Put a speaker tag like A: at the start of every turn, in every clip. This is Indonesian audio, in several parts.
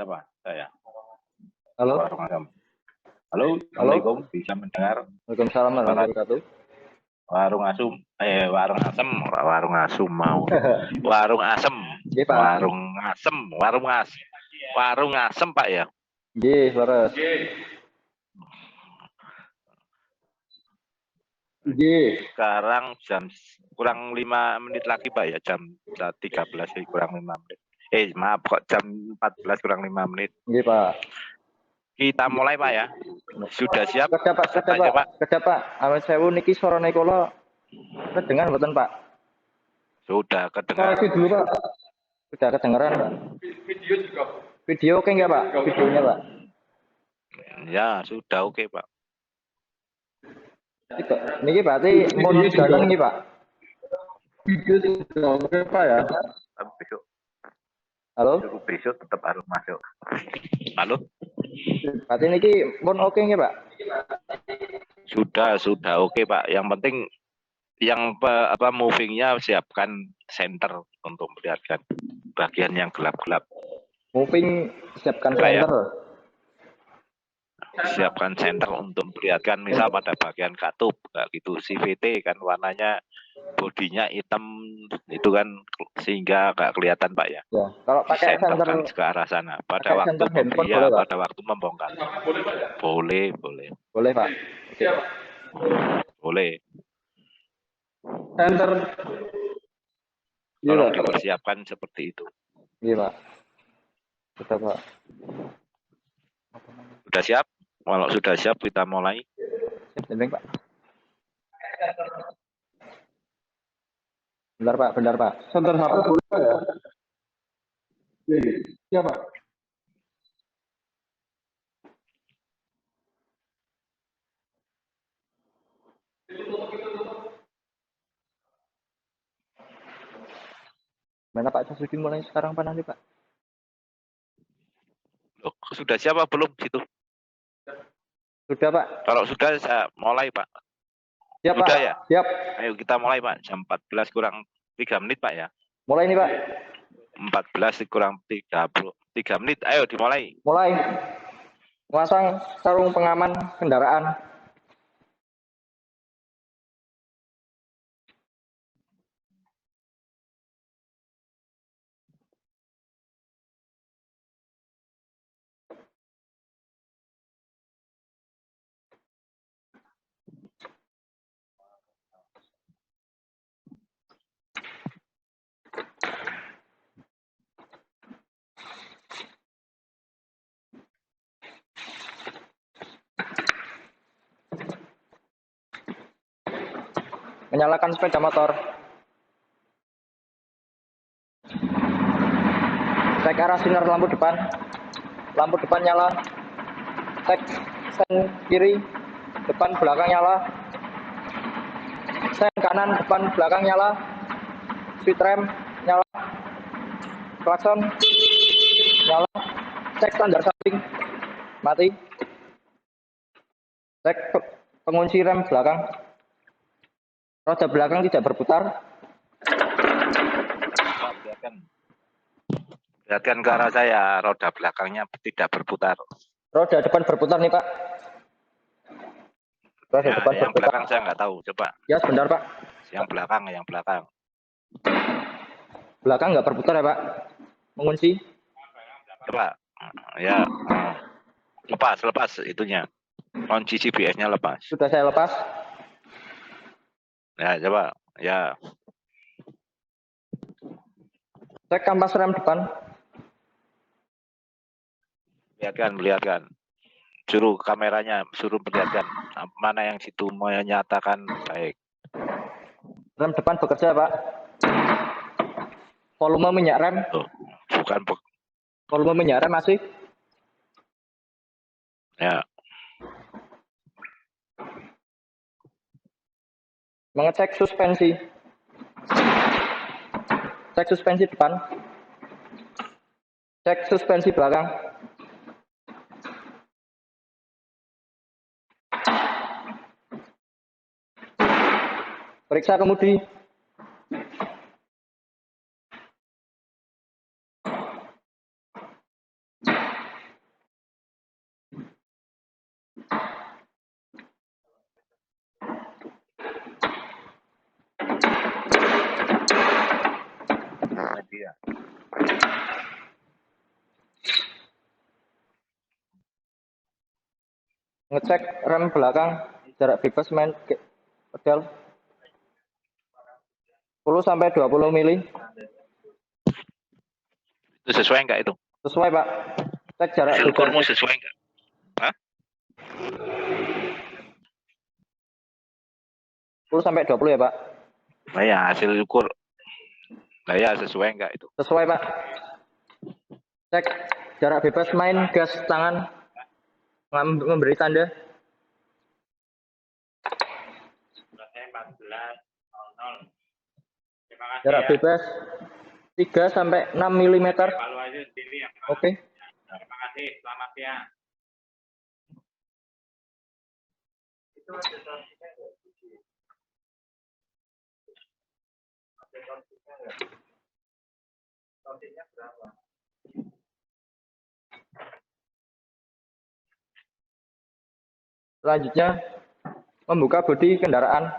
A: Siapa? Saya.
B: Halo.
A: Warung Asem. Halo, Assalamualaikum. Bisa mendengar?
B: Waalaikumsalam warahmatullahi wabarakatuh.
A: Warung Asum. Warung Asem. Warung Asum mau. Warung Asem.
B: Nggih, Pak.
A: Warung Asem. Warung Asem, Pak ya?
B: Nggih, leres. Nggih.
A: Sekarang jam kurang 5 menit lagi, Pak ya. Jam 13 kurang 5 menit. Maaf kok jam 14 kurang 5 menit.
B: Nggih, Pak.
A: Kita mulai, Pak ya. Sudah siap?
B: Kedah, Pak. Awet sewu niki suarane kula kedengar mboten, Pak?
A: Sudah kedengar.
B: Koreksi dulu, Pak. Sudah kedengaran, Pak. Video juga. Video oke enggak, Pak? Videonya, Pak.
A: Ya, sudah oke, Pak.
B: Niki berarti mau jalan niki, Pak. Video sudah oke, Pak ya.
A: Besok.
B: Halo?
A: Besok tetap harus masuk. Halo?
B: Berarti niki mau oke nggih, Pak?
A: Sudah oke, Pak. Yang penting yang movingnya siapkan center untuk melihatkan bagian yang gelap-gelap.
B: Moving siapkan
A: Pak,
B: center.
A: Ya? Siapkan center untuk melihatkan misal pada bagian katup kayak gitu. CVT kan warnanya bodinya hitam itu kan sehingga nggak kelihatan, Pak ya.
B: Ya, kalau pakai center
A: ke arah sana pada waktu pada waktu membongkar. Boleh.
B: Boleh, Pak. Oke.
A: Boleh.
B: Center.
A: Tolong dipersiapkan seperti itu.
B: Iya, Pak. Sudah, Pak.
A: Sudah siap? Kalau sudah siap kita mulai.
B: Siap, Pak. Bentar, Pak. Center HP boleh, Pak ya? Iya, Pak. Mana Pak Sasuki mulai sekarang Pak nanti, Pak?
A: Oh, sudah siap apa belum situ?
B: Sudah, Pak.
A: Kalau sudah saya mulai, Pak.
B: Siap,
A: sudah,
B: Pak.
A: Ya?
B: Siap.
A: Ayo kita mulai, Pak. Jam 14 kurang 3 menit, Pak ya.
B: Mulai nih, Pak.
A: 14 kurang 3 menit. Ayo dimulai.
B: Mulai. Memasang sarung pengaman kendaraan. Menyalakan sepeda motor. Cek arah sinar lampu depan. Lampu depan nyala. Cek sen kiri, depan belakang nyala. Sen kanan, depan belakang nyala. Speed rem nyala. Klakson nyala. Cek standar samping mati. Cek pengunci rem belakang. Roda belakang tidak berputar.
A: Lihatkan ke arah saya, roda belakangnya tidak berputar.
B: Roda depan berputar nih, Pak. Roda
A: ya,
B: depan
A: yang
B: berputar.
A: Belakang saya nggak tahu, coba.
B: Ya, sebentar, Pak.
A: Yang belakang.
B: Belakang nggak berputar ya, Pak? Mengunci.
A: Coba. Ya. Lepas itunya. Kunci CBS-nya lepas.
B: Sudah saya lepas.
A: Ya, coba. Ya.
B: Cek kampas rem depan.
A: Lihatkan. Suruh kameranya, suruh perlihatkan mana yang situ menyatakan baik.
B: Rem depan bekerja, Pak. Volume minyak rem.
A: Bukan.
B: Volume minyak rem masih.
A: Ya.
B: Mengecek suspensi. Cek suspensi depan. Cek suspensi belakang. Periksa kemudi. Ngecek rem belakang, jarak bebas main pedal 10 sampai 20 mili.
A: Itu sesuai enggak itu?
B: Sesuai, Pak. Cek jarak
A: Hasil ukurmu
B: bebas.
A: sesuai enggak? Hah?
B: 10 sampai 20 ya, Pak.
A: Nah ya, hasil ukur. Nah ya, sesuai enggak itu?
B: Sesuai, Pak. Cek jarak bebas main gas tangan. Memberi tanda. Jarak bebas 3 sampai 6 mm. Oke.
A: Terima kasih, selamat siang.
B: Selanjutnya membuka bodi kendaraan.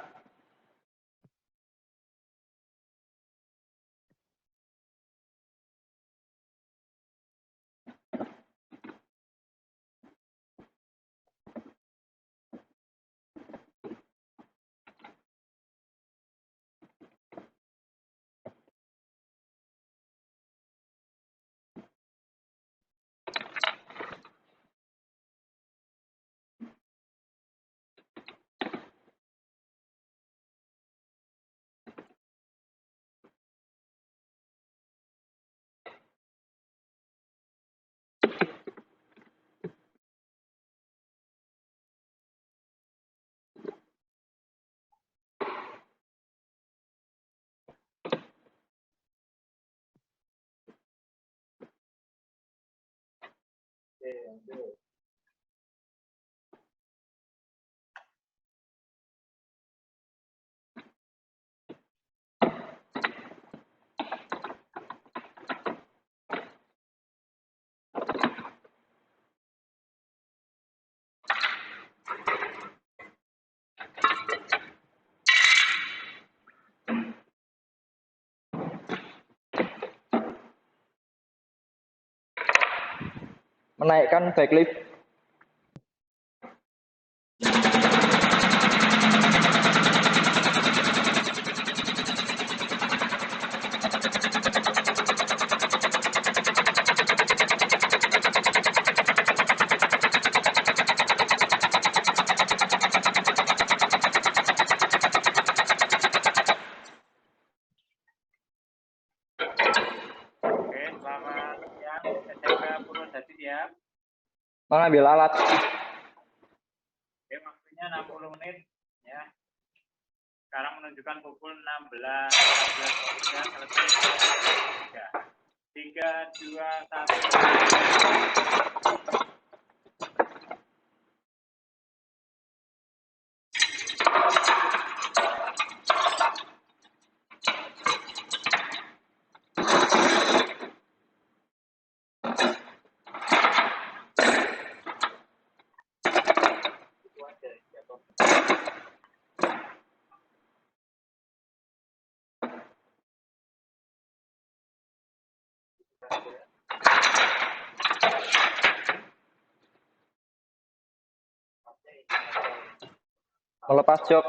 B: Menaikkan backlift.
A: Oke, selamat siang. SMK Purwodadi siap.
B: Mengambil alat.
A: Oke, waktunya 60 menit ya. Sekarang menunjukkan pukul 16.13 selesai 3, 2, 1.
B: Melepas jok.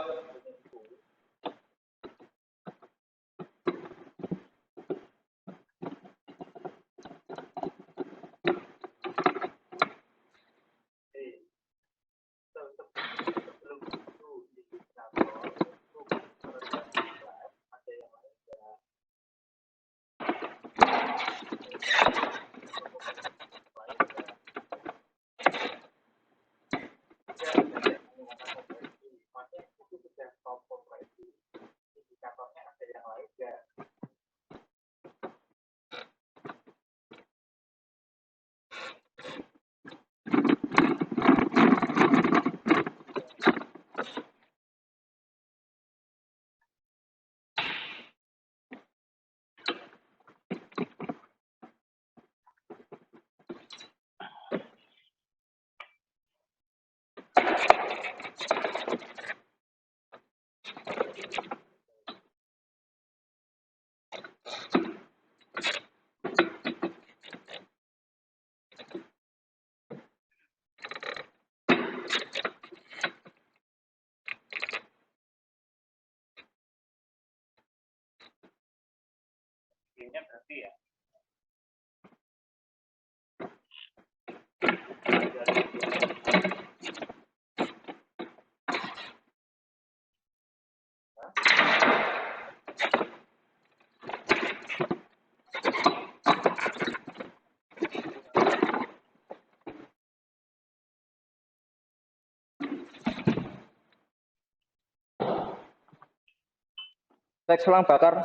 B: Cek selang bakar,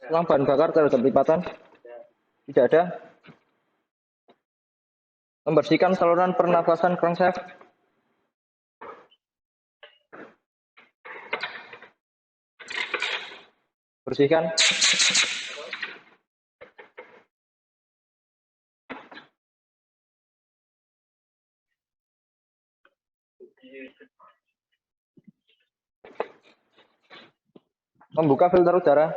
B: selang bahan bakar terhadap lipatan. Tidak ada. Membersihkan saluran pernafasan crankshaft. Bersihkan. Membuka filter udara.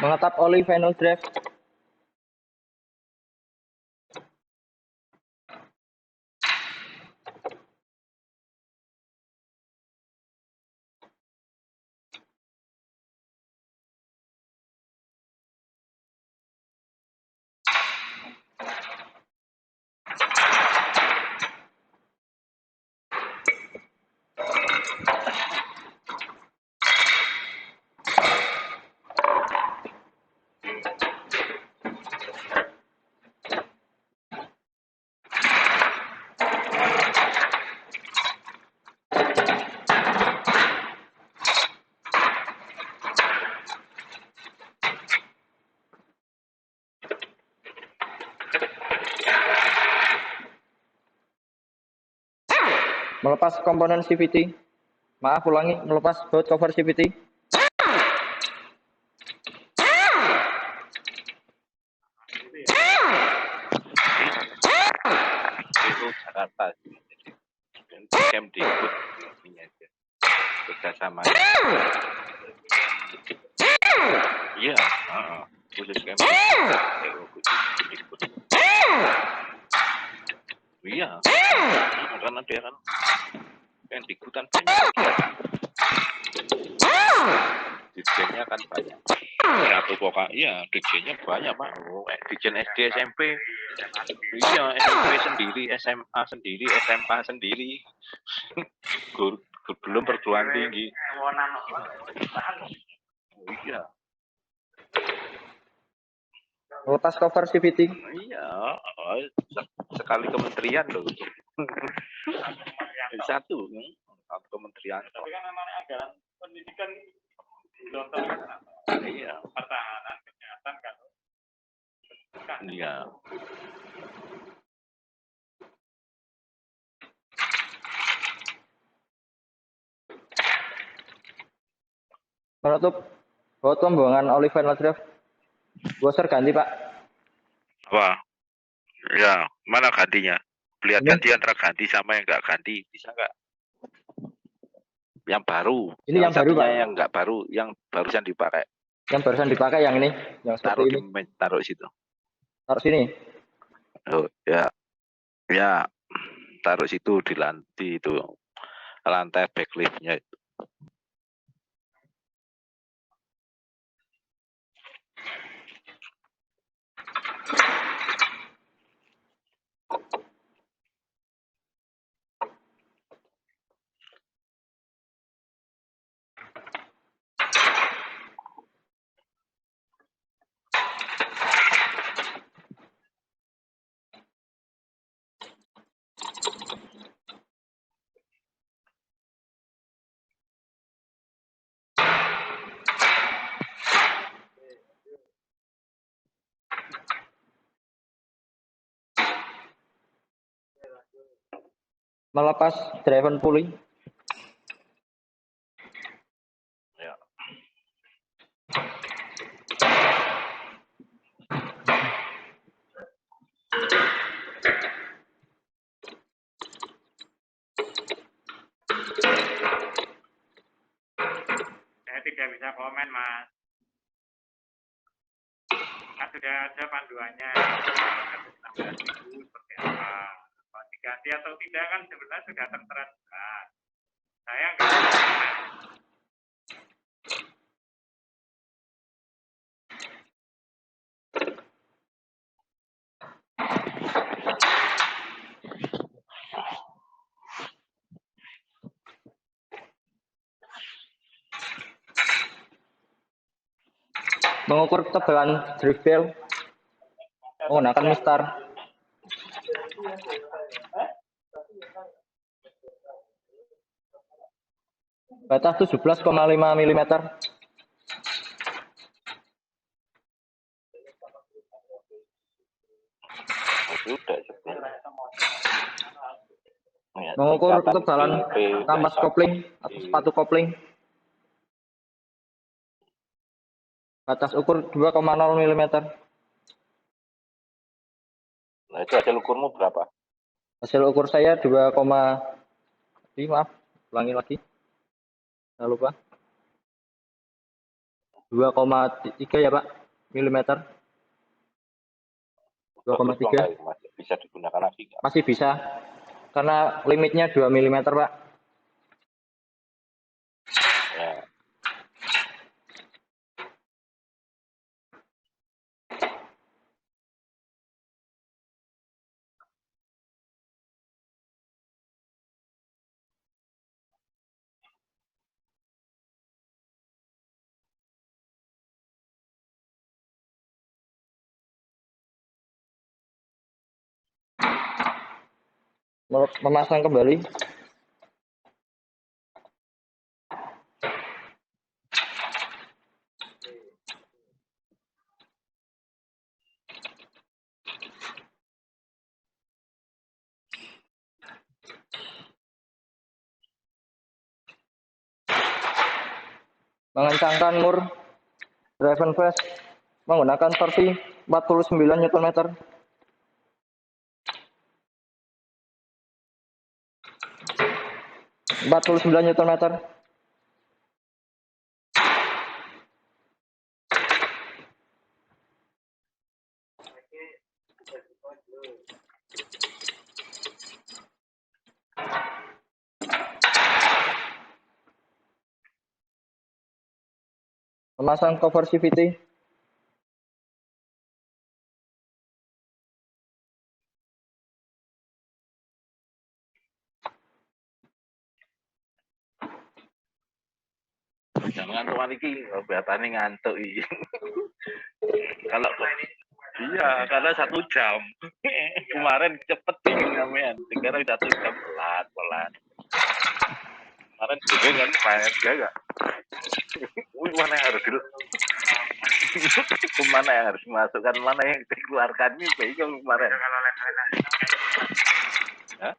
B: Mengetap oli final drive. Melepas komponen CVT. Maaf, ulangi. Melepas baut cover CVT.
A: Itu Jakarta. Camp di ini aja. Kerjasama. Iya, khusus camp. Iya, karena dia kan yang di hutan banyak. Dirjennya kan banyak. Satu pokok, iya, dirjennya banyak pak. Dirjen SD, SMP, iya, SMP sendiri, SMA sendiri, SMA sendiri. Belum perguruan tinggi. Oh, iya.
B: Melepas cover CVT.
A: Iya, sekali kementerian loh. Satu kementerian. Tapi kan memang anggaran pendidikan iya. Pertahanan, kesehatan kan. Iya.
B: Menutup baut pembuangan oli final drive. Washer ganti pak.
A: Wah, ya mana gantinya? Lihat
B: Ini?
A: ganti antara ganti sama yang nggak ganti, bisa nggak? Yang baru.
B: Ini yang baru pak.
A: Yang nggak baru, yang barusan dipakai.
B: Yang barusan dipakai yang ini, yang
A: taruh
B: seperti
A: ini.
B: ini.
A: Taruh situ.
B: Taruh sini.
A: Oh ya, ya taruh situ di lantai itu, lantai backliftnya itu.
B: melepas driven pulley.
A: Ya.
C: Saya tidak bisa komen, Mas. Kan sudah ada panduannya, 16.000 seperti apa. Kalau diganti atau tidak kan sebenarnya sudah tertera. Saya nggak bisa.
B: Mengukur ketebalan drift bell menggunakan mistar. Batas 17,5 mm.
A: Sudah sebenarnya. Ya,
B: Mengukur
A: tingkatan
B: ketebalan
A: PP,
B: kampas kopling atau sepatu kopling. Batas ukur 2,0 mm.
A: Nah, itu hasil ukurmu berapa?
B: Hasil ukur saya 2, maaf, ulangi lagi. Jangan lupa. 2,3 ya, Pak, milimeter. 2,3.
A: Masih bisa digunakan lagi nggak?
B: Masih bisa. Karena limitnya 2 mm, Pak.
A: Ya.
B: Memasang kembali. Mengencangkan mur driven press menggunakan torsi 49 Nm. Nm. Memasang cover CVT.
A: Jangan tuan iki, biasanya ngantuk iki. Kalau iya, karena 1 jam. Kemarin cepet nih namanya. Sekarang 1 jam pelan. Kemarin juga kan main gak? Mana yang harus mana yang harus dimasukkan, mana yang dikeluarkan ini bingung kemarin.
C: Kalau level-level
A: Hah?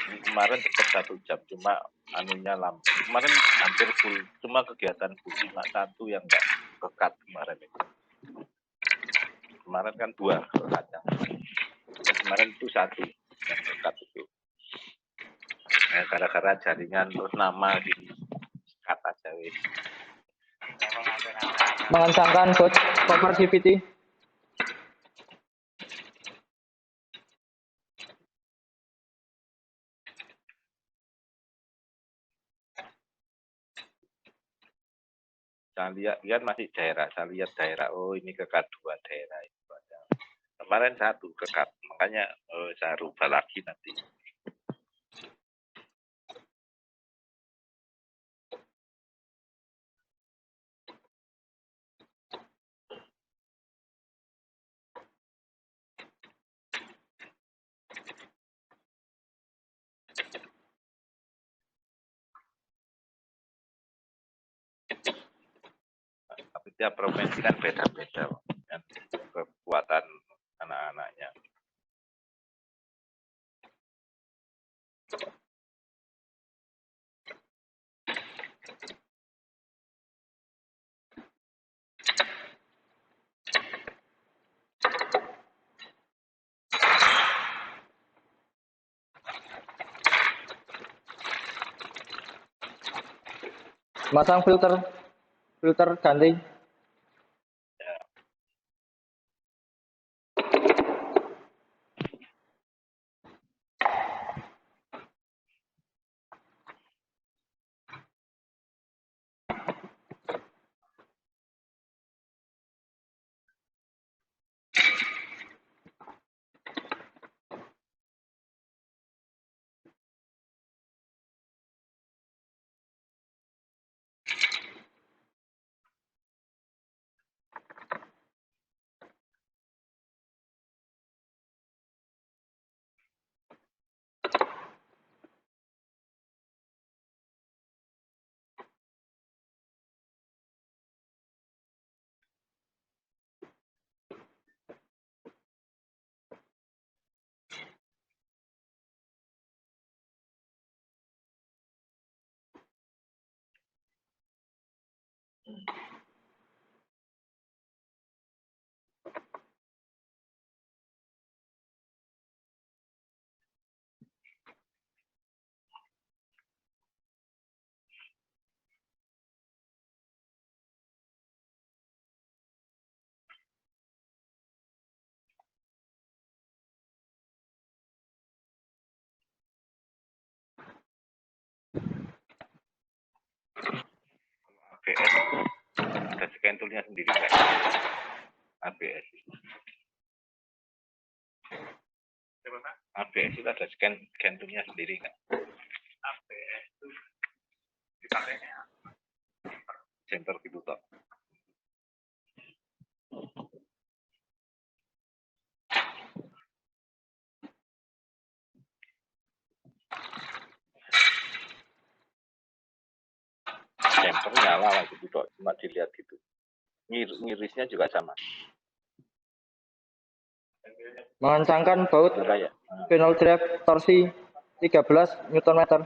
A: Kemarin cepet 1 jam, cuma anunya lampu. Kemarin hampir full, cuma kegiatan full, cuma 1 yang enggak kekat kemarin itu. Kemarin kan 2 kekatnya. Kemarin itu 1 yang kekat itu. Nah, gara-gara jaringan terus nama di kata Jawa.
B: Mengencangkan cover CVT.
A: Saya lihat masih daerah, saya lihat daerah, oh ini kekat 2 daerah itu ada. Kemarin 1 kekat, makanya saya rubah lagi nanti. Tapi tiap provinsi kan beda-beda kan kekuatan anak-anaknya.
B: Masang filter, filter ganti.
A: Ya. ABS ada scan toolnya sendiri nggak? ABS. ABS itu ada scan toolnya sendiri nggak?
C: ABS itu dipakainya
A: Center gitu toh. Center nyala lah gitu toh, cuma dilihat gitu. Ngirisnya juga sama.
B: Mengencangkan baut
A: Ya.
B: final drive torsi 13 Nm.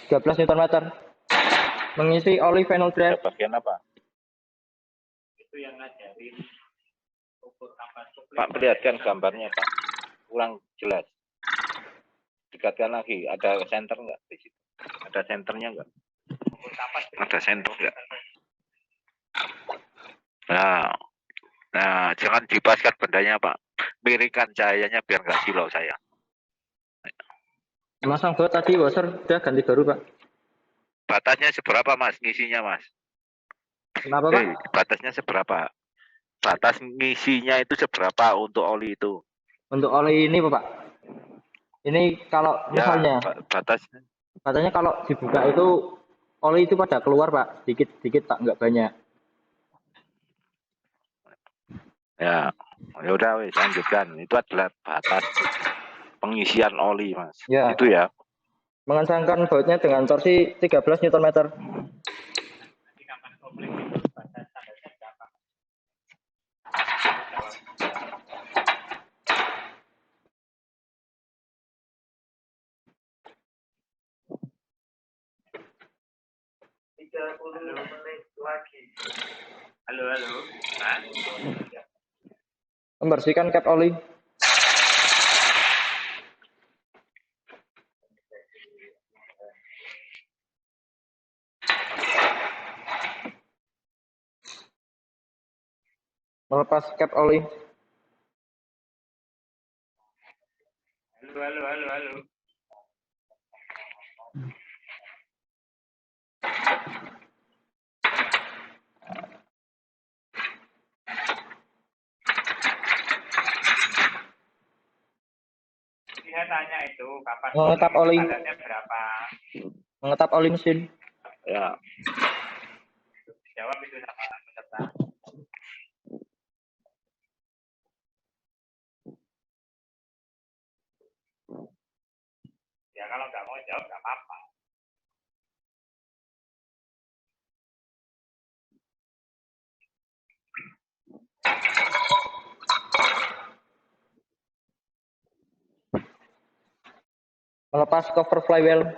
B: Nm. Mengisi oli final drive.
A: Bagian apa?
C: itu yang ngajarin ukur kapas
A: Pak, perlihatkan gambarnya Pak. Kurang jelas. Dekatkan lagi. Ada center nggak di situ? Ada senternya nggak?
C: ukur kapas
A: Ada senter nggak? Nah, jangan dipaskan bendanya Pak. Miringkan cahayanya biar nggak silau saya.
B: Masang baut tadi washer udah ganti baru Pak.
A: Batasnya seberapa Mas? Ngisinya Mas?
B: Kenapa Pak?
A: Batasnya seberapa? Batas ngisinya itu seberapa untuk oli itu?
B: Untuk oli ini Pak. Ini kalau misalnya
A: batasnya.
B: katanya kalau dibuka itu oli itu pada keluar Pak, sedikit Pak, nggak banyak.
A: Ya udah wes lanjutkan. Itu adalah batas pengisian oli Mas.
B: Ya.
A: Itu ya.
B: Mengencangkan bautnya dengan torsi 13 Nm.
C: nanti kapan kopling itu batas standarnya berapa? Halo, Mas.
B: Membersihkan cap oli. Melepas cap oli.
C: Halo. Saya tanya itu kapas
B: Mengetap
C: kopling
B: oli.
C: standarnya berapa?
B: Mengetap oli mesin.
A: Ya.
C: Jawab itu sama peserta. Ya kalau nggak mau jawab nggak apa-apa.
B: Melepas cover flywheel.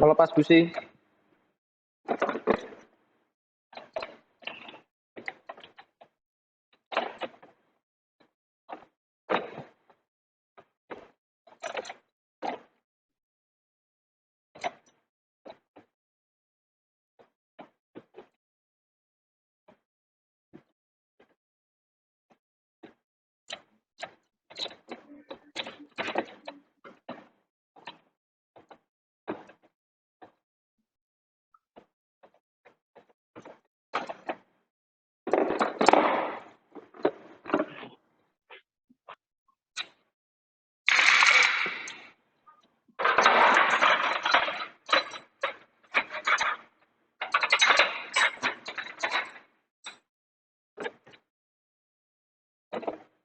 B: melepas busi.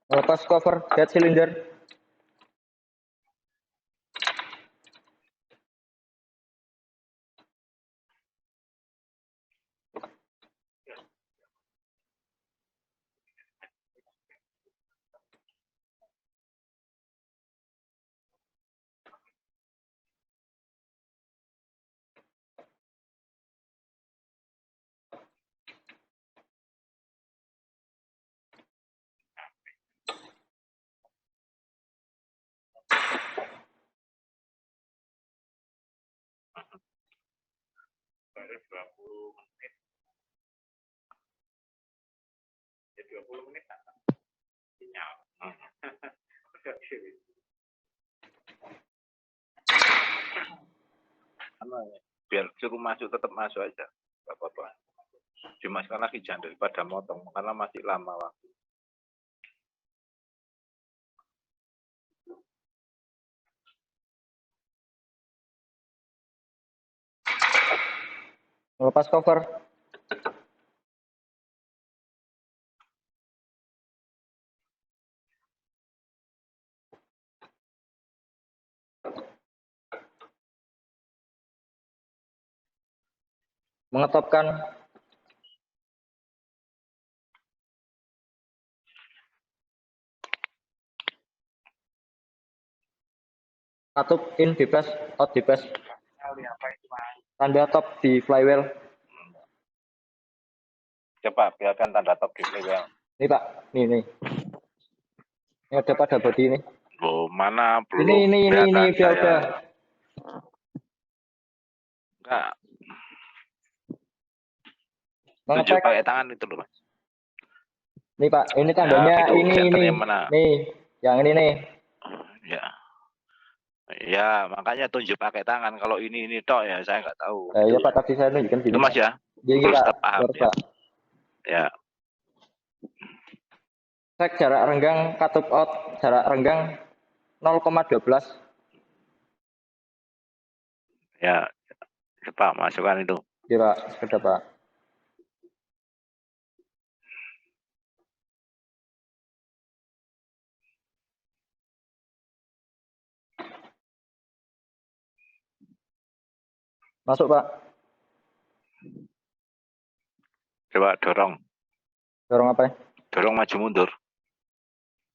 B: Melepas cover head cylinder.
C: Baru 20 menit. Ya 20 menit tak sinyal.
A: Biar suruh masuk tetap masuk aja, nggak apa-apa. Dimasukkan lagi jangan daripada motong karena masih lama waktu.
B: Melepas cover. Mengetopkan. Katup in bebas, out bebas. Tanda top di flywheel.
A: Coba biarkan tanda top di flywheel.
B: Ini Pak, nih. Ini ada pada body ini.
A: Oh, mana belum
B: Ini
A: kelihatan saya.
B: udah.
A: Enggak. Tunjuk
B: Mengecek.
A: pakai tangan itu loh, Mas.
B: Nih Pak, ini tandanya
A: Ya, itu
B: ini.
A: senternya mana?
B: Nih, yang ini nih.
A: Ya. Ya, makanya tunjuk pakai tangan. Kalau ini tok ya saya nggak tahu.
B: Ya Pak, tadi saya tunjukkan
A: Itu
B: sini.
A: Mas ya.
B: Jadi
A: Terus
B: Pak,
A: paham
B: harus
A: ya.
B: Pak.
A: Ya.
B: Cek jarak renggang katup out, jarak renggang 0,12.
A: Ya. Coba masukkan itu.
B: Ya Pak, sudah Pak. Masuk Pak.
A: Coba dorong.
B: Dorong apa ya?
A: Dorong maju mundur.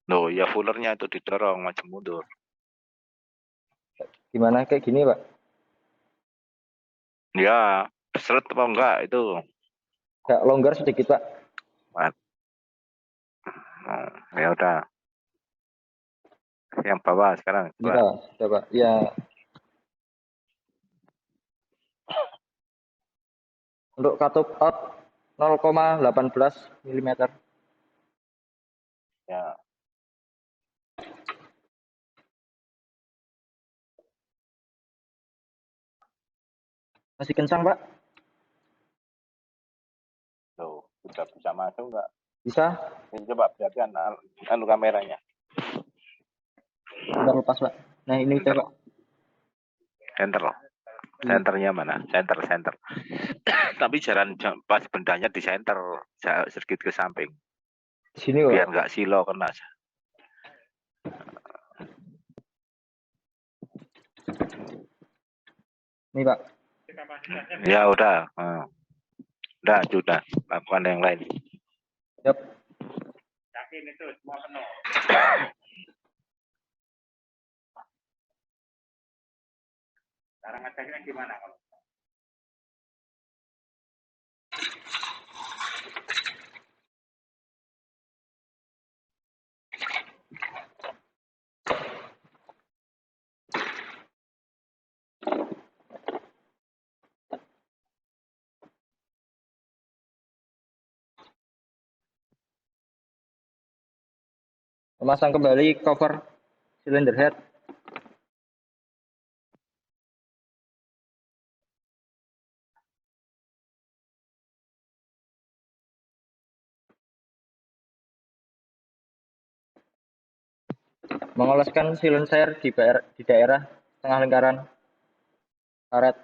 A: Loh, ya fullernya itu didorong maju mundur.
B: Gimana kayak gini Pak?
A: Ya, seret apa enggak itu.
B: Agak longgar sedikit Pak.
A: Oh, ya udah. Yang bawah sekarang.
B: Ini Pak, sudah Pak. Ya. Untuk katup out 0,18 mm.
A: Ya.
B: Masih kencang Pak?
A: Tuh, sudah bisa masuk enggak?
B: Bisa?
A: Ini coba perhatikan anu kameranya.
B: Bentar lepas Pak. Nah ini udah Pak.
A: Center. Senternya mana? Center. Tapi jalan pas bendanya di center, sedikit ke samping.
B: Di sini Pak.
A: Biar nggak silo kena.
B: Nih Pak.
A: Ya udah. Udah, sudah. Lakukan yang lain.
B: Yap.
C: Yakin itu semua penuh. Cara ngeceknya gimana kalau?
B: Memasang kembali cover cylinder head. Mengoleskan silencer di daerah tengah lingkaran karet.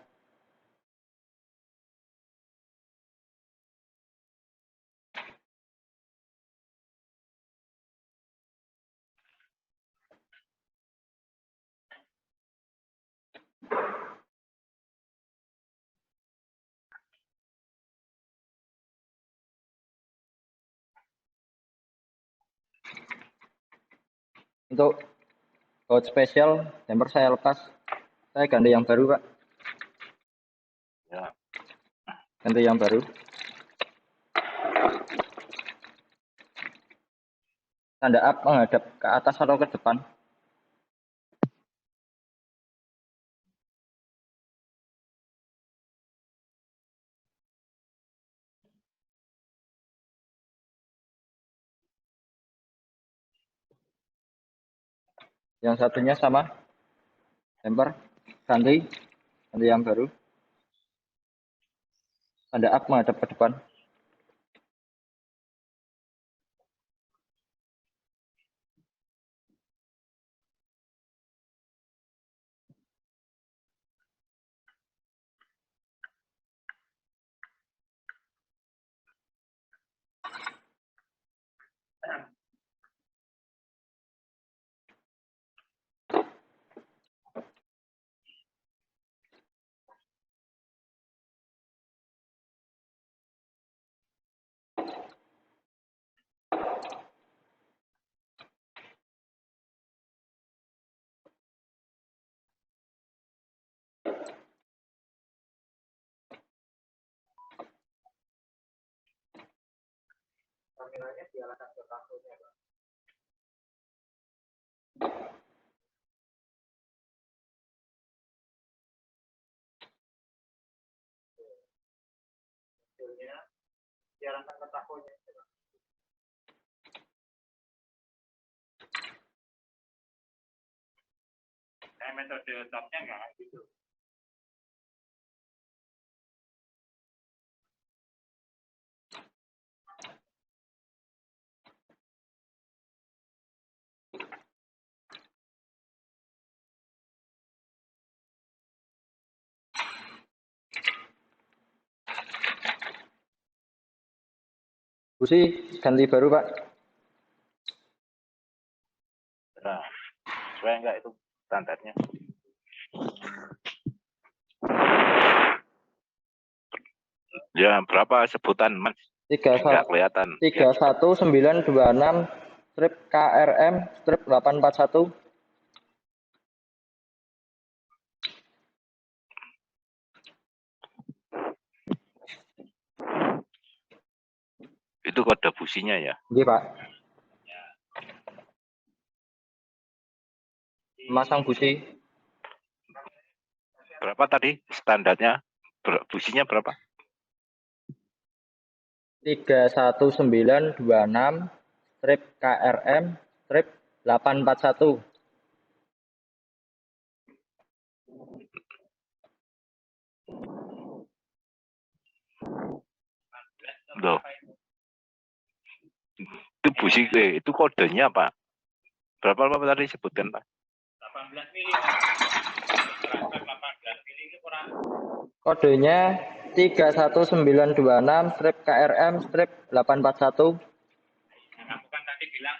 B: Untuk baut spesial, damper saya lepas. Saya ganti yang baru, Pak.
A: Ya.
B: Ganti yang baru. Tanda up menghadap ke atas atau ke depan. Yang satunya sama. Damper ganti yang baru. Tanda up menghadap ke depan.
C: Kameranya diarahkan ke kartunya, Pak. Hasilnya diarahkan ke takonya. Saya metode topnya nggak gitu.
B: Busi ganti baru, Pak.
A: Nah, sesuai enggak itu standarnya? Ya, berapa sebutan, Mas? Enggak kelihatan.
B: 31926 strip KRM strip 841.
A: Itu kode businya ya?
B: Iya, Pak. Masang busi.
A: Berapa tadi standarnya? Businya berapa?
B: 31926 strip KRM strip 841.
A: Loh. Itu busi, itu kodenya apa? Berapa tadi sebutkan, Pak?
C: 18 mili, Pak. 18 mili ini kurang.
B: Kodenya 31926 strip KRM strip 841.
C: Nah, kamu kan tadi bilang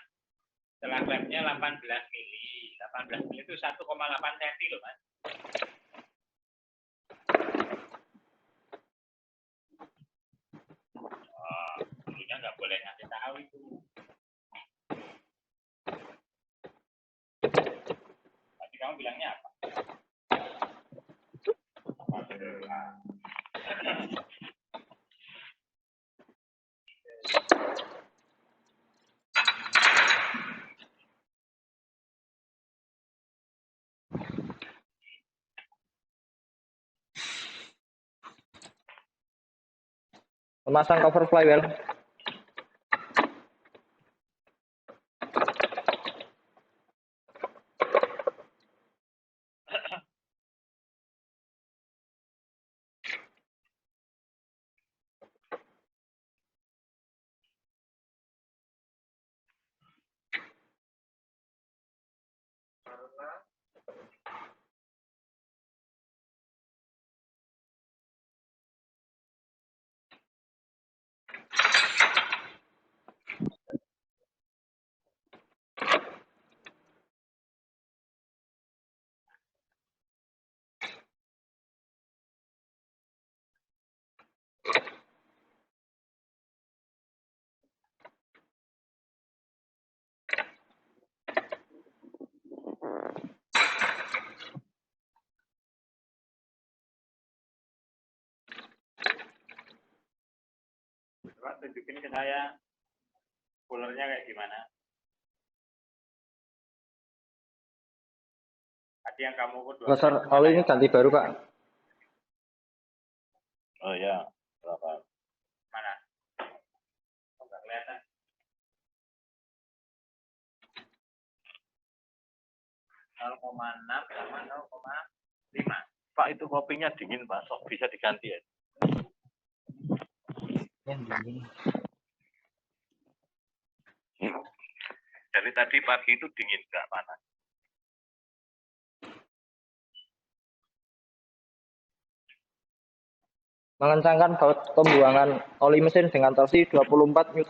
C: setelah labnya 18 mili. 18 mili itu 1,8 cm loh, Mas. Oh, dulunya nggak boleh ngasih tahu itu. Tadi kamu bilangnya apa?
B: Memasang cover flywheel.
C: Coba tunjukin ke saya coolernya kayak gimana. Tadi yang kamu ukur 12
B: Besar oli ini ganti baru, Pak.
A: Oh ya, berapa?
C: mana? Oh, nggak kelihatan. .6 sama 0,5.
A: Pak, itu kopinya dingin, Pak. Sok bisa diganti ya. Dari tadi pagi itu dingin, nggak panas.
B: Mengencangkan baut pembuangan oli mesin dengan torsi 24 Nm.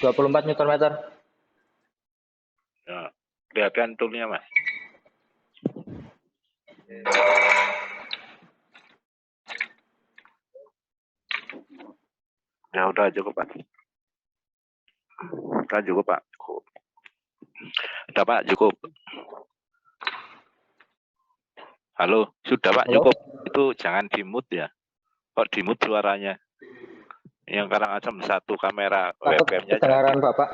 B: Nm.
A: Ya, kelihatan toolnya, Mas. Ya udah cukup, Pak. Udah cukup, Pak. Udah, Pak, cukup. Halo, sudah, Pak,
B: Halo?
A: cukup. Itu jangan di-mute ya. Kok di-mute suaranya? Yang Karangasem satu kamera
B: Takut
A: webcamnya
B: kedengaran Bapak.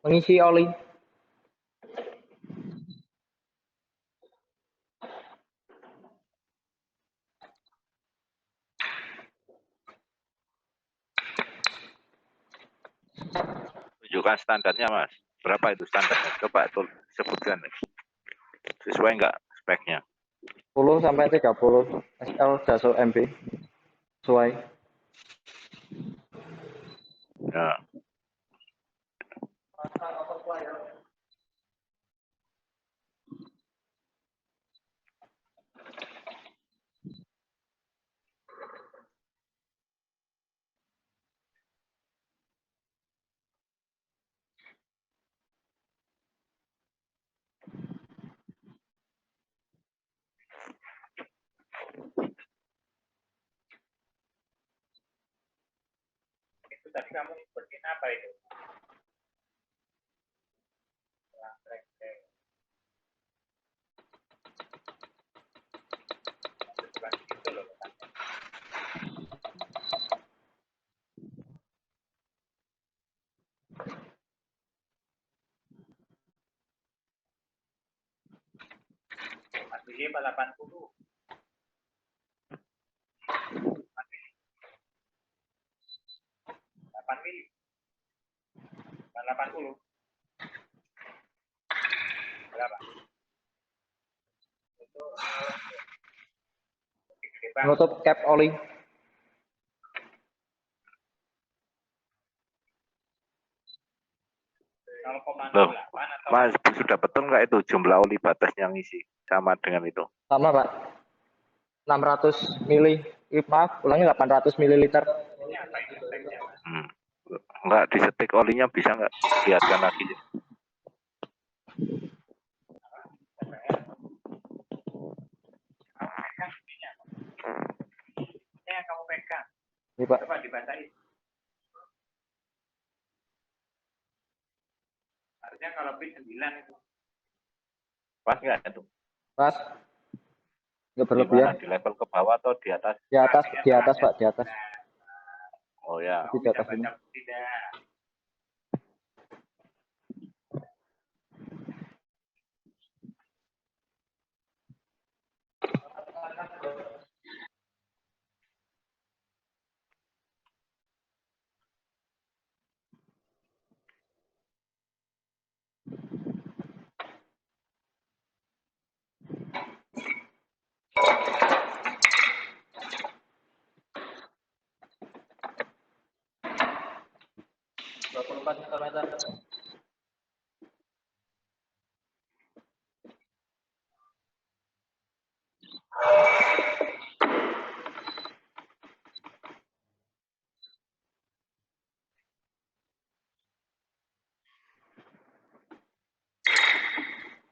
B: Mengisi oli.
A: tunjukkan standarnya, Mas. Berapa itu standarnya? Coba tuh sebutkan. Sesuai nggak speknya?
B: 10 sampai 30 SL Dassault MB. Sesuai.
A: Ya.
C: Itu tadi kamu sebutin apa itu? 80. 8 mili. 80. Berapa? Itu
B: Menutup cap oli.
A: Loh, Mas, sudah betul nggak itu jumlah oli batasnya ngisi? Sama dengan itu?
B: Sama, Pak. 600 mili. Maaf, ulangi 800 ml.
A: Nggak disetik olinya, bisa nggak lihatkan lagi?
C: Ini yang kamu pegang.
B: Ini Pak.
C: Coba dibacain. Harusnya kalau P9 itu.
A: Pas nggak itu?
B: Pas. Nggak
A: Di
B: berlebihan.
A: mana? Di level ke bawah atau di atas?
B: Di atas Pak, di atas.
A: Oh ya.
B: Di atas ini.
C: Tidak.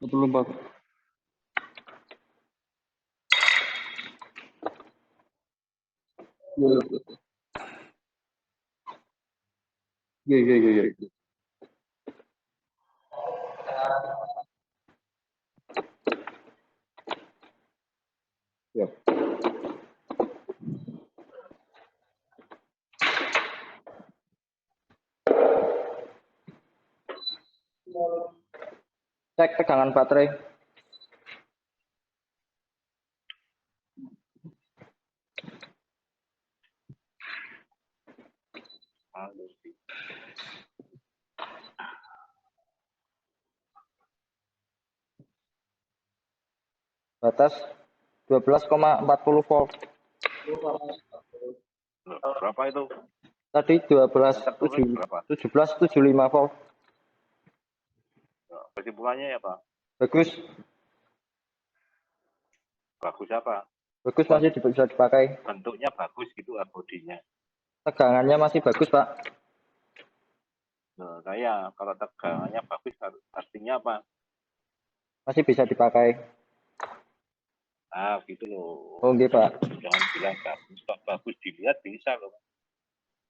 B: Belum Pak. Iya, iya, iya, iya. Ya. Cek tegangan baterai. Batas 12,40 volt.
A: Berapa itu?
B: Tadi 17,75
A: Berapa?
B: volt.
A: Kesimpulannya ya Pak?
B: Bagus.
A: Bagus apa?
B: Bagus masih bisa dipakai.
A: Bentuknya bagus gitu bodinya.
B: Tegangannya masih bagus, Pak.
A: Nah, saya kalau tegangannya bagus artinya apa?
B: Masih bisa dipakai.
A: Ah, gitu loh.
B: Oh, nggih, Pak.
A: Jangan bilang bagus, Pak. Bagus dilihat bisa loh.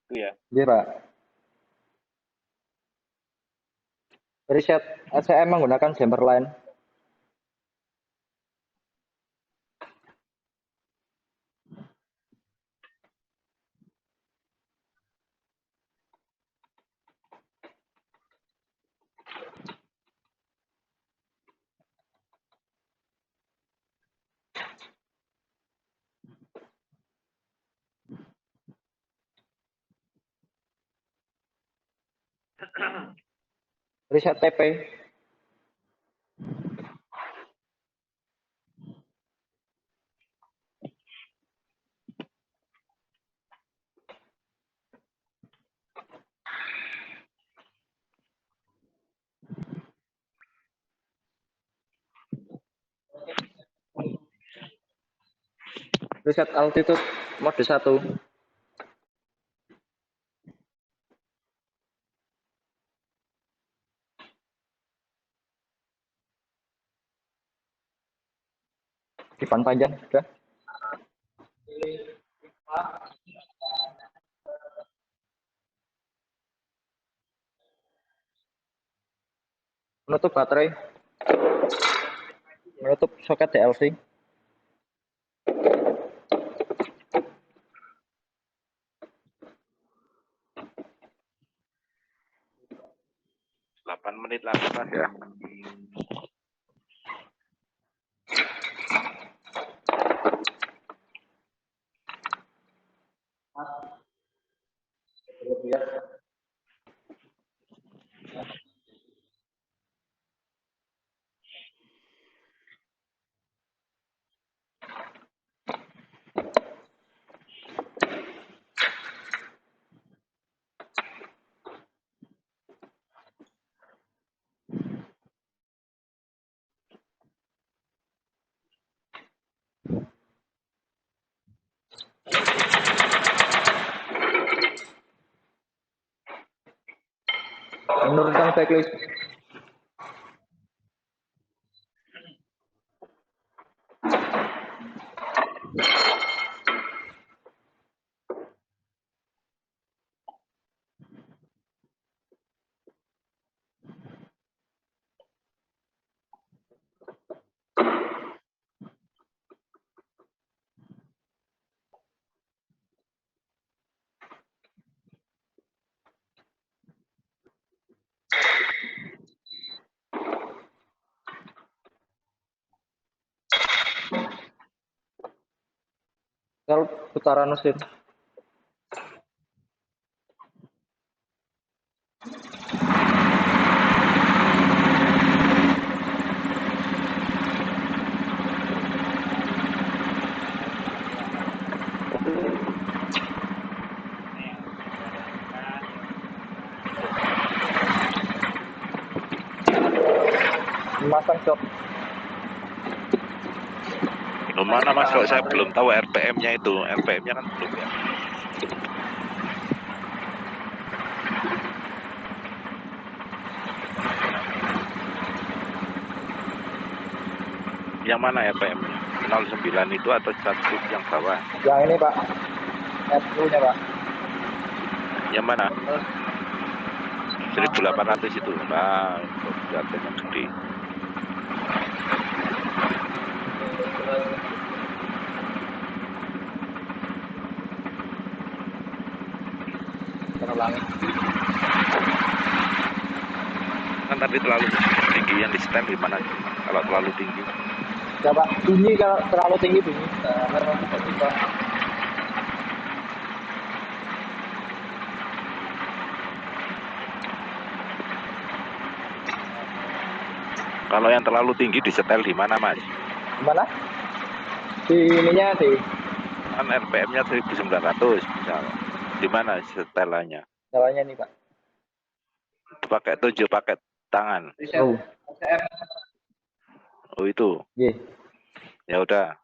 A: Itu ya.
B: Nggih, Pak. Riset SCM menggunakan jumper line. Riset TP. Riset altitude mode 1. Dipan panjang sudah. Menutup baterai. Menutup soket DLC.
A: Delapan menit lagi Mas ya.
B: Menurunkan backlist. Kalau putaran mesin. Memasang jok.
A: Mana Mas, kok saya belum tahu RPM-nya itu. RPM-nya kan belum ya. Yang mana RPM-nya? 09 itu atau 1 yang bawah?
B: Yang ini Pak. FU-nya Pak.
A: Yang mana? 1800 itu. Nah, itu RPM yang gede.
B: Terulangi.
A: Kan tadi terlalu tinggi, yang di stand di mana? Kalau terlalu tinggi.
B: Ya Pak, bunyi kalau terlalu tinggi bunyi. Memang tidak bisa.
A: Kalau yang terlalu tinggi disetel di mana, Mas?
B: Gimana? Di ininya di
A: Kan RPM-nya 1900 misal. Di mana setelannya?
B: jalannya nih Pak.
A: Pakai 7 pakai tangan.
B: Oh,
A: Oh itu.
B: iya.
A: Ya udah.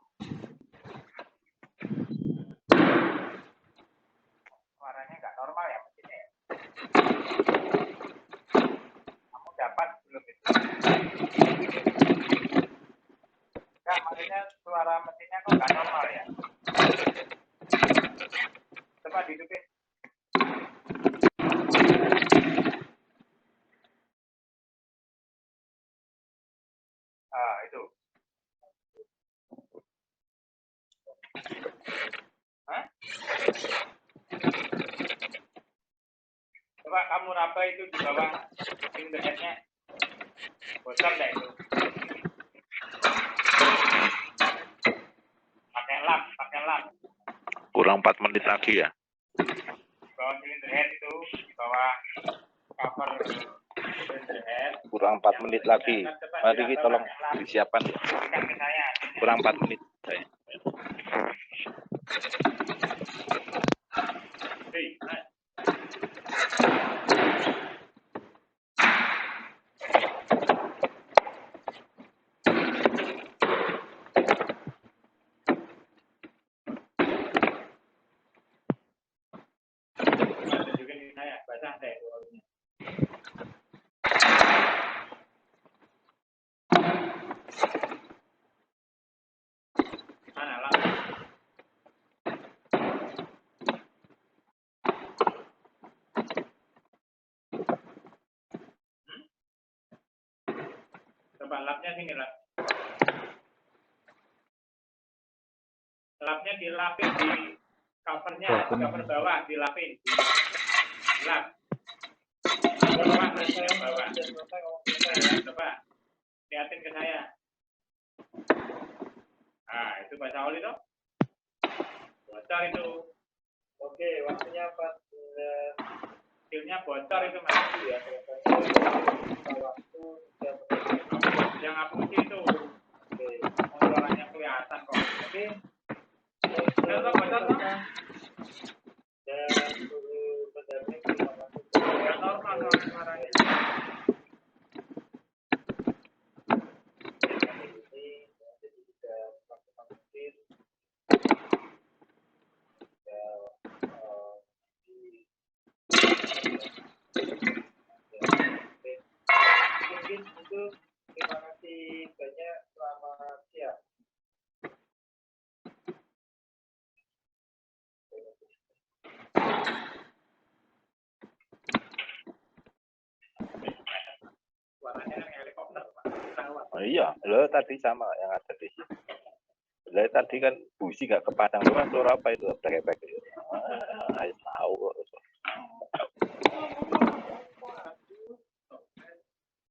C: Suaranya nggak normal ya mesinnya ya. Kamu dapat belum itu? Enggak, maksudnya suara mesinnya kok nggak normal ya. Coba dihidupin. Ah, itu. Hah? Coba kamu raba itu di bawah internetnya. Bocor nggak itu? Pakai lap.
A: Kurang 4 menit lagi ya.
C: Di bawah silinder head itu, di bawah cover silinder head.
A: Kurang 4 menit lagi. Mari kita tolong disiapkan.
C: Berikan ke saya.
A: Kurang 4 menit.
C: Hei, Mas. Tunjukin ke saya, basah deh. Mana lah? Coba lapnya sini lah. Lapnya dilapin di covernya, cover bawah dilapin. Lap. Coba yang bawah. Coba liatin ke saya. Nah, itu bahasa oli toh? Bocor itu. Oke, waktunya apa? Skillnya bocor itu mas. Ya, waktu yang hapus itu. Oke, suaranya kelihatan kok. Oke. Bocor toh? Dan suhu pedarnya tidak normal suaranya. Mungkin itu terima kasih banyak, selamat siang. Suaranya kan helikopter Pak.
A: Oh, iya, lo tadi sama yang ada di sini. Lo tadi kan busi gak kepasang, cuma suara apa itu? Efek tahu.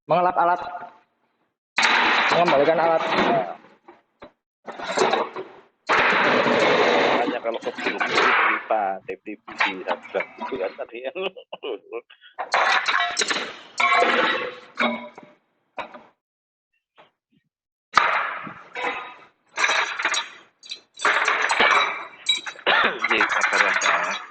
B: Mengelap alat. Mengembalikan alat.
A: Hanya makanya kalau keburu-buru beli Pak safety busi satu itu kan tadi. Iya, sabar ya, Pak.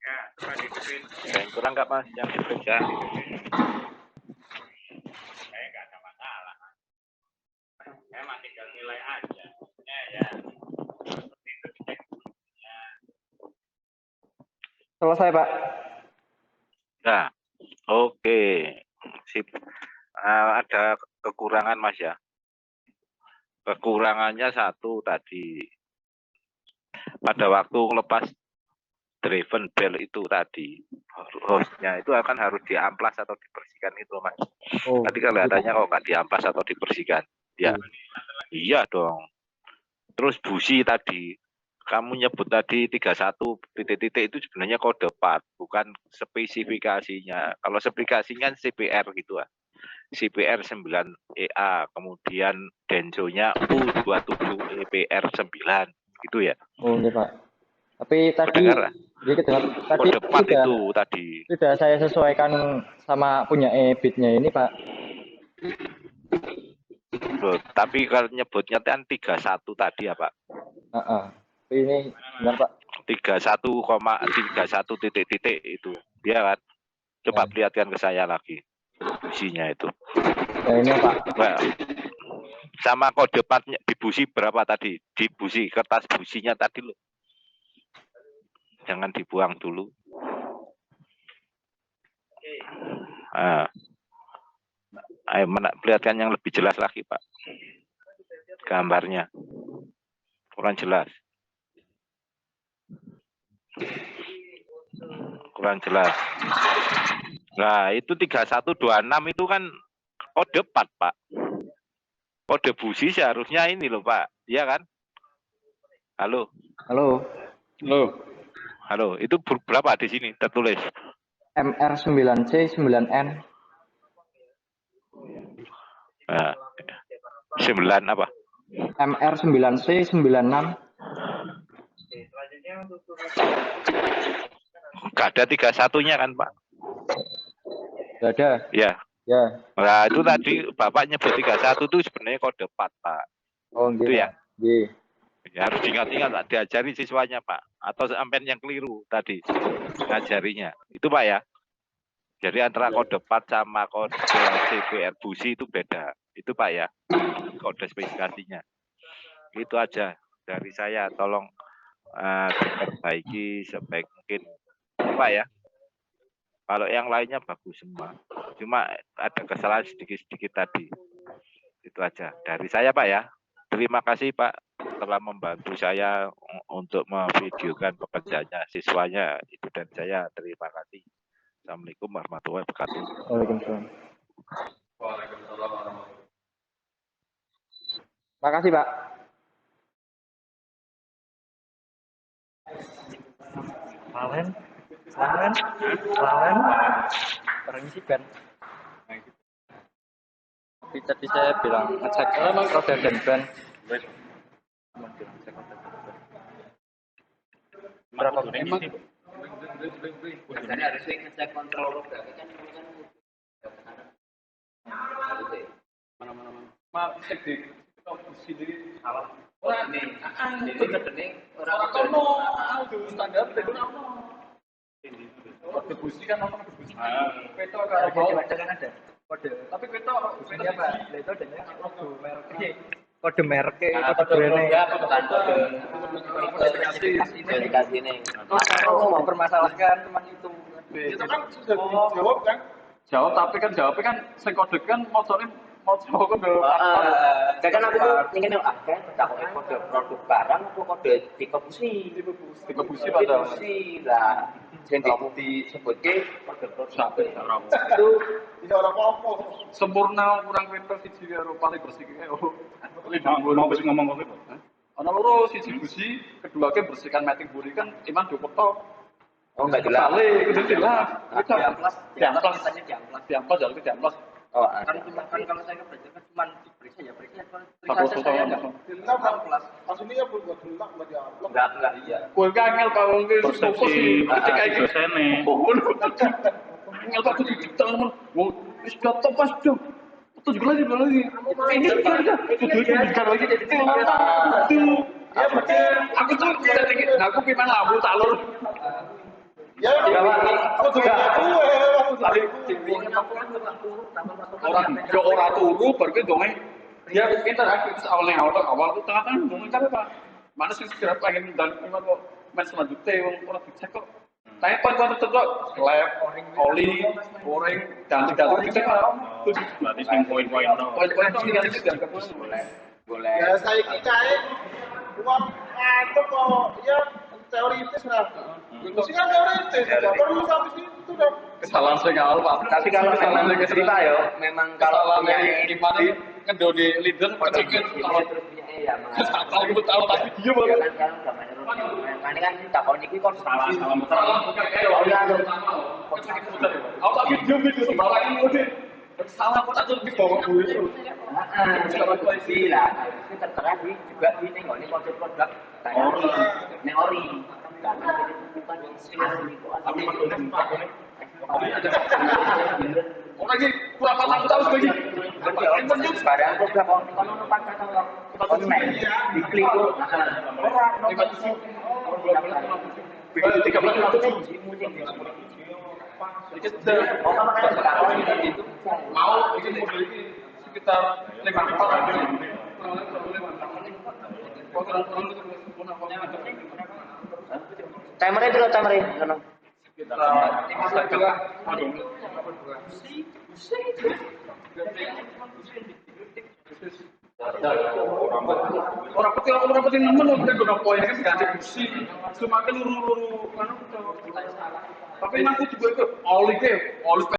C: Ya, coba dihidupin.
A: Yang kurang nggak Mas yang bekerja?
C: Saya nggak ada masalah. Saya mah tinggal nilai aja. Ya. Seperti itu dicek. Ya.
B: Selesai, Pak.
A: Nah, oke. Sip. Ada kekurangan Mas ya. Kekurangannya satu tadi. Pada waktu lepas driven bell itu tadi, hostnya itu akan harus diamplas atau dibersihkan itu Mas.
B: Oh,
A: Tadi kelihatannya kok nggak diamplas atau dibersihkan. Ya, iya dong. Terus busi tadi, kamu nyebut tadi 31 titik-titik itu sebenarnya kode 4, bukan spesifikasinya. Kalau spesifikasinya CPR gitu ah. CPR 9EA, kemudian densonya U27EPR 9, gitu ya.
B: oh, iya, Pak. Tapi tadi
A: Kedengar?
B: dia kedengar tadi
A: Kode 4 itu tadi.
B: sudah saya sesuaikan sama punya bitnya ini, Pak.
A: Loh, tapi kalau nyebutnya kan 31 tadi ya Pak.
B: Tapi ini benar, Pak.
A: 31,31 titik-titik itu. Dia kan. Coba
B: Ya.
A: perlihatkan ke saya lagi. Businya itu.
B: Ya ini, Pak.
A: Nah, sama kode 4-nya di busi berapa tadi? Di busi, kertas businya tadi loh. Jangan dibuang dulu. Nah, ayo perlihatkan yang lebih jelas lagi Pak. Gambarnya. Kurang jelas. Kurang jelas. Nah, itu 3126 itu kan kode 4, Pak. Kode busi seharusnya ini loh, Pak. Iya kan? Halo.
B: Halo.
A: Halo, itu berapa di sini tertulis?
B: MR9C 9N.
A: Nah, 9 apa?
B: MR9C 96.
A: Gak ada 31-nya kan, Pak?
B: Gak ada.
A: Ya.
B: Ya.
A: Nah, itu tadi Bapak nyebut 31 itu sebenarnya kode 4, Pak.
B: Oh, gitu
A: Itu ya.
B: Iya.
A: Ya, harus diingat-ingat Pak, diajari siswanya Pak, atau sampean yang keliru tadi ngajarinya. Itu Pak ya. Jadi antara kode 4 sama kode CPR busi itu beda. Itu Pak ya. Kode spesifikasinya. Itu aja dari saya, tolong diperbaiki sebaik mungkin. Itu Pak ya. Kalau yang lainnya bagus semua. Cuma ada kesalahan sedikit-sedikit tadi. Itu aja dari saya Pak ya. Terima kasih Pak telah membantu saya untuk memvideokan pekerjaannya siswanya itu, dan saya terima kasih. Assalamualaikum warahmatullahi wabarakatuh.
B: Waalaikumsalam. Makasih, Pak. Lawan. Permisi, Ben. Tadi saya bilang ngecek roda dan ban. Berapa menit?
D: Jadi harus ngecek kontrol roda kan mana cek di sini salah. Oh ini orang kono standar itu kode busi kan orang kode busi. Peto kalau bawa kan ada kode. Tapi peto apa? Itu adanya kode merek kode brand bukan kode spesifikasi ini. Mau permasalahkan teman itu. Itu kan sudah dijawab kan?
E: Jawab tapi kan jawabnya kan sing kode kan maksudnya mau kode
B: Kan aku tuh ingin kan takut kode produk barang atau kode dikebusi.
E: dikebusi pada
B: Dikebusi lah. Sing disebutke kode produk
E: sampai
B: itu
F: Tidak orang apa.
E: sempurna kurang pinter siji karo paling bersih kae.
A: Mau wis ngomong kok.
E: Ana loro siji busi, kedua ke bersihkan meeting buri kan Iman Jokoto.
B: oh enggak jelas.
E: Kali kudu jelas.
D: Diamplas,
E: Diamplas.
D: ditanya diamplas.
E: Diamplas jalur ke diamplas.
B: Oh,
D: Kan cuma kan kalau saya belajar kan cuma diperiksa ya periksa.
E: Satu
D: Periksa saya enggak.
F: Dilap amplas. Aslinya pun gak dilap sama dia amplas.
B: enggak iya.
E: Kowe angel kawong ke fokus
A: Persepsi
E: sih. Ketika iki
A: dosene.
E: Angel kok kudu ditemen. Wis top pas dong. Tujuh lagi, belum lagi. Ini udah, kudu diberikan lagi. Tuh, ya betul. Aku tuh dari, aku piman lampu talur.
F: Ya, aku juga gue.
E: Tapi orang turu, baru ke dongeng. Dia interaktif awal tuh tengah-tengah dongeng kan apa? Mana sih segera pengen dan piman kok main selanjutnya, orang dicek kok. Tapi poin-poin tertentu, lab, oli, goreng, dan tidak kita kan.
A: Berarti sing poin-poin no.
E: Poin-poin itu tidak bisa dikepus.
B: Boleh.
F: Ya, saya kira uang atau kok ya teoritis lah. Mesti kan teoritis, nggak perlu sampai situ dong.
E: Kesalahan saya awal pak.
B: Tapi kalau memang cerita ya, memang kalau
E: Kesalahan
B: punya
E: dari gimana ngedoni leader kecil kalau
B: iya,
E: kesalahan itu tahu tapi dia banget.
B: kan mana kan takon iki kok
A: Salah muter.
B: Oh iya,
E: Aku tak video sembarangan ini. Salah aku tak tuh di bawah gue.
B: Iya, itu tertera di juga di nenggone konsep produk kayak ning ori. Bukan asli kok.
E: Tapi orang ini kurang patah aku tahu lagi.
B: Barang produk kon ono pakai konsumen diklik orang
E: Begitu 13
B: oh kamu kan sekarang itu
E: mau ini model ini sekitar 5 aja.
B: timer itu timer itu
E: Orang peti nemen udah guna poin kan ganti busi, semakin luru-luru kan. Tapi nanti juga itu oli